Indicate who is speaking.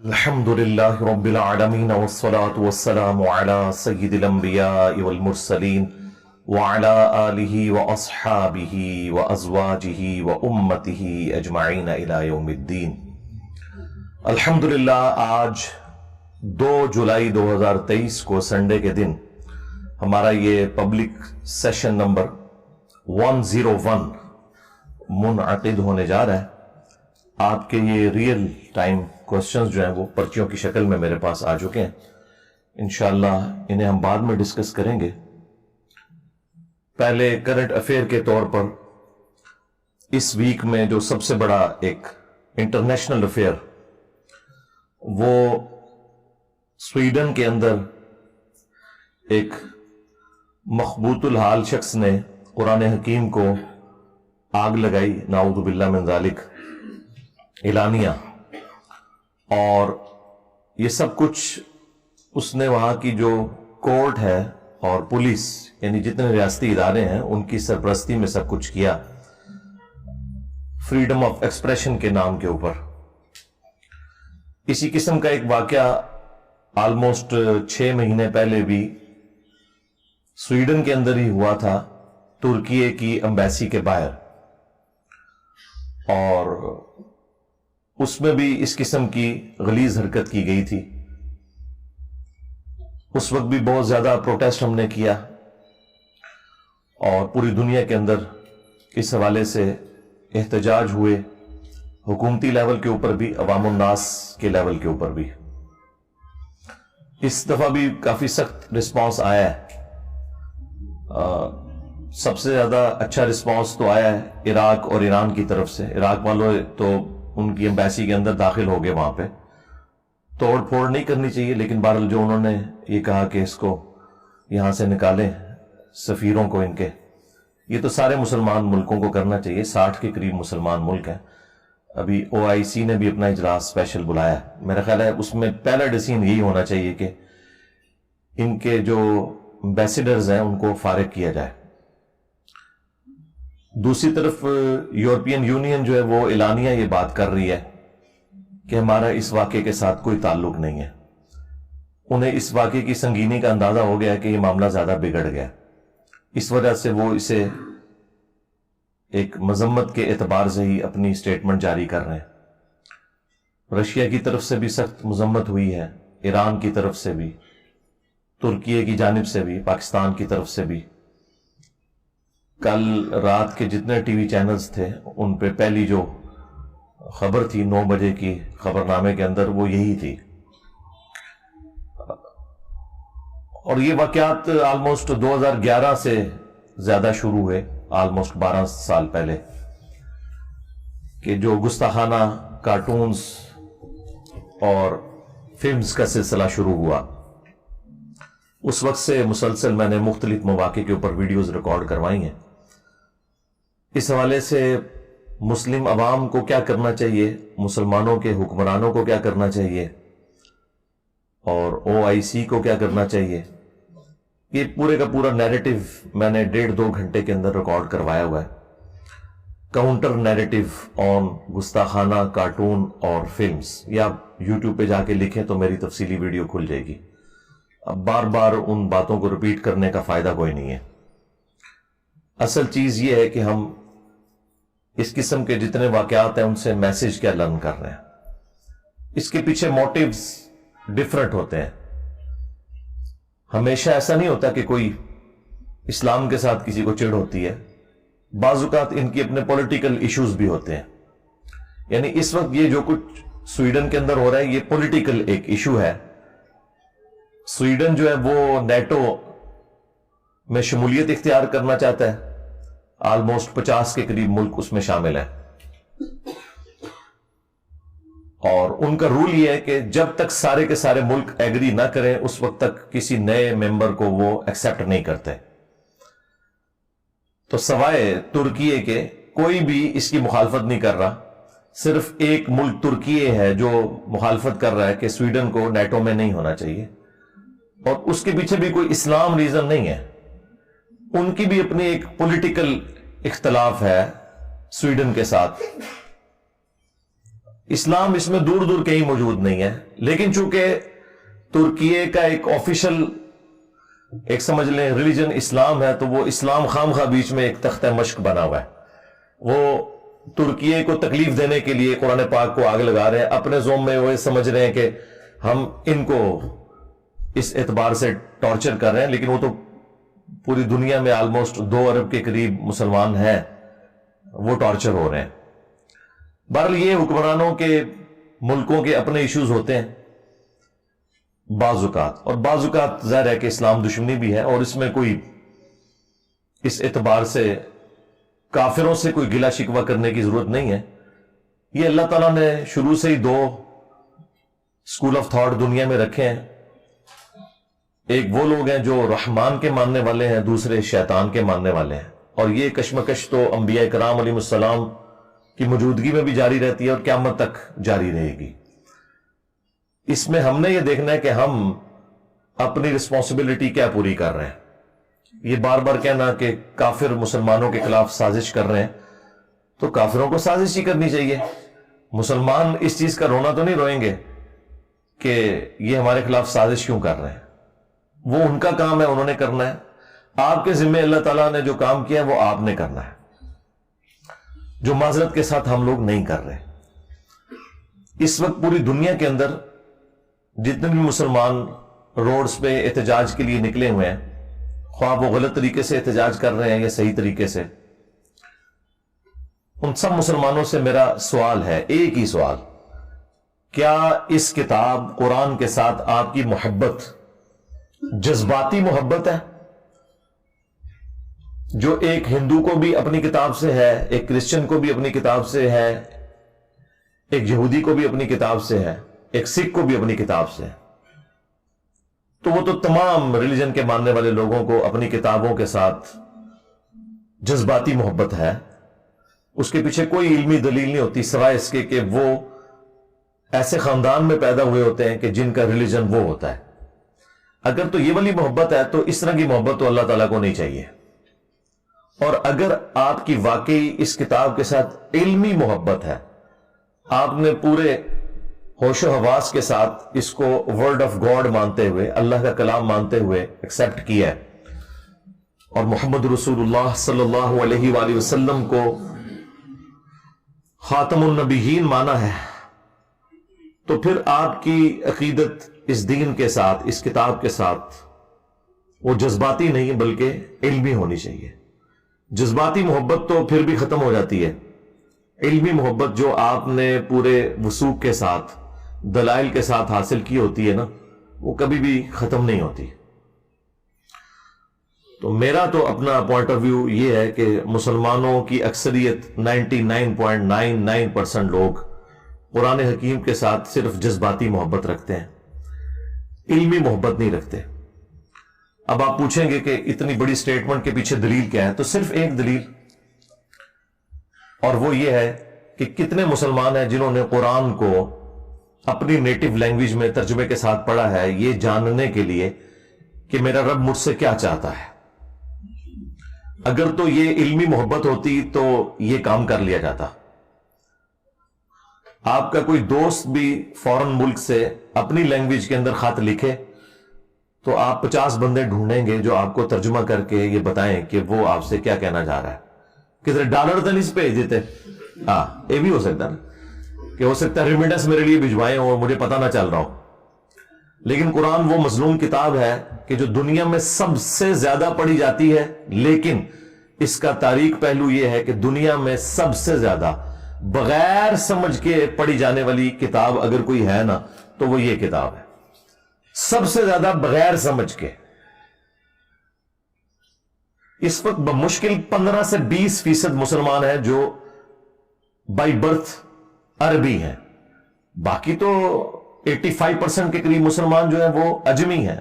Speaker 1: الحمد لله رب العالمين والصلاة والسلام على سيد الأنبياء والمرسلين وعلى آله وأصحابه وأزواجه وأمته أجمعين إلى يوم الدين. الحمدللہ آج 2 جولائی 2023 کو سنڈے کے دن ہمارا یہ پبلک سیشن نمبر 101 منعقد ہونے جا رہا ہے. آپ کے یہ ریئل ٹائم کوسچنز جو ہیں وہ پرچیوں کی شکل میں میرے پاس آ چکے ہیں. انشاءاللہ انہیں ہم بعد میں ڈسکس کریں گے. پہلے کرنٹ افیئر کے طور پر اس ویک میں جو سب سے بڑا ایک انٹرنیشنل افیئر وہ سویڈن کے اندر ایک مخبوط الحال شخص نے قرآن حکیم کو آگ لگائی، نعوذ باللہ من ذالک، اعلانیہ. اور یہ سب کچھ اس نے وہاں کی جو کورٹ ہے اور پولیس یعنی جتنے ریاستی ادارے ہیں ان کی سرپرستی میں سب کچھ کیا فریڈم آف ایکسپریشن کے نام کے اوپر. اسی قسم کا ایک واقعہ آلموسٹ 6 مہینے پہلے بھی سویڈن کے اندر ہی ہوا تھا، ترکیے کی ایمبیسی کے باہر، اور اس میں بھی اس قسم کی غلیظ حرکت کی گئی تھی. اس وقت بھی بہت زیادہ پروٹیسٹ ہم نے کیا اور پوری دنیا کے اندر اس حوالے سے احتجاج ہوئے، حکومتی لیول کے اوپر بھی، عوام الناس کے لیول کے اوپر بھی. اس دفعہ بھی کافی سخت رسپانس آیا ہے. سب سے زیادہ اچھا رسپانس تو آیا ہے عراق اور ایران کی طرف سے. عراق والوں تو ان کی ایمبیسی کے اندر داخل ہو گئے، وہاں پہ توڑ پھوڑ نہیں کرنی چاہیے، لیکن بہرحال جو انہوں نے یہ کہا کہ اس کو یہاں سے نکالیں سفیروں کو ان کے، یہ تو سارے مسلمان ملکوں کو کرنا چاہیے. 60 کے قریب مسلمان ملک ہیں. ابھی OIC نے بھی اپنا اجلاس اسپیشل بلایا ہے. میرا خیال ہے اس میں پہلا ڈیسیژن یہی ہونا چاہیے کہ ان کے جو ایمبیسیڈرز ہیں ان کو فارغ کیا جائے. دوسری طرف یورپین یونین جو ہے وہ اعلانیہ یہ بات کر رہی ہے کہ ہمارا اس واقعے کے ساتھ کوئی تعلق نہیں ہے. انہیں اس واقعے کی سنگینی کا اندازہ ہو گیا کہ یہ معاملہ زیادہ بگڑ گیا، اس وجہ سے وہ اسے ایک مذمت کے اعتبار سے ہی اپنی سٹیٹمنٹ جاری کر رہے ہیں. رشیا کی طرف سے بھی سخت مذمت ہوئی ہے، ایران کی طرف سے بھی، ترکیے کی جانب سے بھی، پاکستان کی طرف سے بھی. کل رات کے جتنے ٹی وی چینلز تھے ان پہ پہلی جو خبر تھی 9 بجے کی خبر نامے کے اندر وہ یہی تھی. اور یہ واقعات آلموسٹ 2011 سے زیادہ شروع ہوئے، آلموسٹ 12 سال پہلے، کہ جو گستاخانہ کارٹونز اور فلمز کا سلسلہ شروع ہوا. اس وقت سے مسلسل میں نے مختلف مواقع کے اوپر ویڈیوز ریکارڈ کروائی ہیں. اس حوالے سے مسلم عوام کو کیا کرنا چاہیے، مسلمانوں کے حکمرانوں کو کیا کرنا چاہیے، اور OIC کو کیا کرنا چاہیے، یہ پورے کا پورا نیریٹو میں نے 1.5-2 گھنٹے کے اندر ریکارڈ کروایا ہوا ہے. کاؤنٹر نیریٹو آن گستاخانہ کارٹون اور فلمز. یہ آپ یوٹیوب پہ جا کے لکھیں تو میری تفصیلی ویڈیو کھل جائے گی. اب بار بار ان باتوں کو ریپیٹ کرنے کا فائدہ کوئی نہیں ہے. اصل چیز یہ ہے کہ ہم اس قسم کے جتنے واقعات ہیں ان سے میسج کیا لرن کر رہے ہیں. اس کے پیچھے موٹیوز ڈیفرنٹ ہوتے ہیں. ہمیشہ ایسا نہیں ہوتا کہ کوئی اسلام کے ساتھ کسی کو چڑ ہوتی ہے. بعض اوقات ان کی اپنے پولیٹیکل ایشوز بھی ہوتے ہیں. یعنی اس وقت یہ جو کچھ سویڈن کے اندر ہو رہا ہے یہ پولیٹیکل ایک ایشو ہے. سویڈن جو ہے وہ نیٹو میں شمولیت اختیار کرنا چاہتا ہے. آلموسٹ 50 کے قریب ملک اس میں شامل ہیں، اور ان کا رول یہ ہے کہ جب تک سارے کے سارے ملک ایگری نہ کریں اس وقت تک کسی نئے ممبر کو وہ ایکسپٹ نہیں کرتے. تو سوائے ترکیے کے کوئی بھی اس کی مخالفت نہیں کر رہا. صرف ایک ملک ترکیے ہے جو مخالفت کر رہا ہے کہ سویڈن کو نیٹو میں نہیں ہونا چاہیے، اور اس کے پیچھے بھی کوئی اسلام ریزن نہیں ہے. ان کی بھی اپنی ایک پولیٹیکل اختلاف ہے سویڈن کے ساتھ. اسلام اس میں دور دور کہیں موجود نہیں ہے، لیکن چونکہ ترکیے کا ایک آفیشل ایک سمجھ لیں ریلیجن اسلام ہے، تو وہ اسلام خام خواہ بیچ میں ایک تختہ مشق بنا ہوا ہے. وہ ترکیے کو تکلیف دینے کے لیے قرآن پاک کو آگ لگا رہے ہیں، اپنے زوم میں وہ سمجھ رہے ہیں کہ ہم ان کو اس اعتبار سے ٹارچر کر رہے ہیں، لیکن وہ تو پوری دنیا میں آلموسٹ 2 ارب کے قریب مسلمان ہیں، وہ ٹارچر ہو رہے ہیں. بہرحال یہ حکمرانوں کے ملکوں کے اپنے ایشوز ہوتے ہیں بعض اوقات، اور بعض اوقات ظاہر ہے کہ اسلام دشمنی بھی ہے، اور اس میں کوئی اس اعتبار سے کافروں سے کوئی گلہ شکوہ کرنے کی ضرورت نہیں ہے. یہ اللہ تعالیٰ نے شروع سے ہی 2 اسکول آف تھاٹ دنیا میں رکھے ہیں. ایک وہ لوگ ہیں جو رحمان کے ماننے والے ہیں، دوسرے شیطان کے ماننے والے ہیں، اور یہ کشمکش تو انبیاء کرام علیہ السلام کی موجودگی میں بھی جاری رہتی ہے اور قیامت تک جاری رہے گی. اس میں ہم نے یہ دیکھنا ہے کہ ہم اپنی رسپانسبلٹی کیا پوری کر رہے ہیں. یہ بار بار کہنا کہ کافر مسلمانوں کے خلاف سازش کر رہے ہیں، تو کافروں کو سازش ہی کرنی چاہیے. مسلمان اس چیز کا رونا تو نہیں روئیں گے کہ یہ ہمارے خلاف سازش کیوں کر رہے ہیں. وہ ان کا کام ہے، انہوں نے کرنا ہے. آپ کے ذمہ اللہ تعالیٰ نے جو کام کیا ہے وہ آپ نے کرنا ہے، جو معذرت کے ساتھ ہم لوگ نہیں کر رہے. اس وقت پوری دنیا کے اندر جتنے بھی مسلمان روڈز پہ احتجاج کے لیے نکلے ہوئے ہیں، خواہ وہ غلط طریقے سے احتجاج کر رہے ہیں یا صحیح طریقے سے، ان سب مسلمانوں سے میرا سوال ہے، ایک ہی سوال: کیا اس کتاب قرآن کے ساتھ آپ کی محبت جذباتی محبت ہے، جو ایک ہندو کو بھی اپنی کتاب سے ہے، ایک کرسچن کو بھی اپنی کتاب سے ہے، ایک یہودی کو بھی اپنی کتاب سے ہے، ایک سکھ کو بھی اپنی کتاب سے ہے؟ تو وہ تو تمام ریلیجن کے ماننے والے لوگوں کو اپنی کتابوں کے ساتھ جذباتی محبت ہے. اس کے پیچھے کوئی علمی دلیل نہیں ہوتی سوائے اس کے کہ وہ ایسے خاندان میں پیدا ہوئے ہوتے ہیں کہ جن کا ریلیجن وہ ہوتا ہے. اگر تو یہ والی محبت ہے تو اس طرح کی محبت تو اللہ تعالیٰ کو نہیں چاہیے. اور اگر آپ کی واقعی اس کتاب کے ساتھ علمی محبت ہے، آپ نے پورے ہوش و حواس کے ساتھ اس کو ورڈ آف گاڈ مانتے ہوئے، اللہ کا کلام مانتے ہوئے ایکسپٹ کیا ہے، اور محمد رسول اللہ صلی اللہ علیہ وآلہ وسلم کو خاتم النبیین مانا ہے، تو پھر آپ کی عقیدت اس دین کے ساتھ، اس کتاب کے ساتھ، وہ جذباتی نہیں بلکہ علمی ہونی چاہیے. جذباتی محبت تو پھر بھی ختم ہو جاتی ہے. علمی محبت جو آپ نے پورے وثوق کے ساتھ، دلائل کے ساتھ حاصل کی ہوتی ہے نا، وہ کبھی بھی ختم نہیں ہوتی. تو میرا تو اپنا پوائنٹ آف ویو یہ ہے کہ مسلمانوں کی اکثریت 99.99% لوگ قرآن حکیم کے ساتھ صرف جذباتی محبت رکھتے ہیں، علمی محبت نہیں رکھتے. اب آپ پوچھیں گے کہ اتنی بڑی سٹیٹمنٹ کے پیچھے دلیل کیا ہے؟ تو صرف ایک دلیل، اور وہ یہ ہے کہ کتنے مسلمان ہیں جنہوں نے قرآن کو اپنی نیٹو لینگویج میں ترجمے کے ساتھ پڑھا ہے، یہ جاننے کے لیے کہ میرا رب مجھ سے کیا چاہتا ہے. اگر تو یہ علمی محبت ہوتی تو یہ کام کر لیا جاتا. آپ کا کوئی دوست بھی فورن ملک سے اپنی لینگویج کے اندر خط لکھے تو آپ 50 بندے ڈھونڈیں گے جو آپ کو ترجمہ کر کے یہ بتائیں کہ وہ آپ سے کیا کہنا چاہ رہا ہے. کتنے ڈالر تو نہیں بھیج دیتے؟ ہاں، یہ بھی ہو سکتا نا کہ ہو سکتا ہے ریمیڈنس میرے لیے بھجوائیں اور مجھے پتہ نہ چل رہا ہو. لیکن قرآن وہ مظلوم کتاب ہے کہ جو دنیا میں سب سے زیادہ پڑھی جاتی ہے، لیکن اس کا تاریخ پہلو یہ ہے کہ دنیا میں سب سے زیادہ بغیر سمجھ کے پڑھی جانے والی کتاب اگر کوئی ہے نا تو وہ یہ کتاب ہے. سب سے زیادہ بغیر سمجھ کے. اس وقت بمشکل 15 سے 20% مسلمان ہیں جو بائی برتھ عربی ہیں، باقی تو 85% کے قریب مسلمان جو ہیں وہ اجمی ہیں.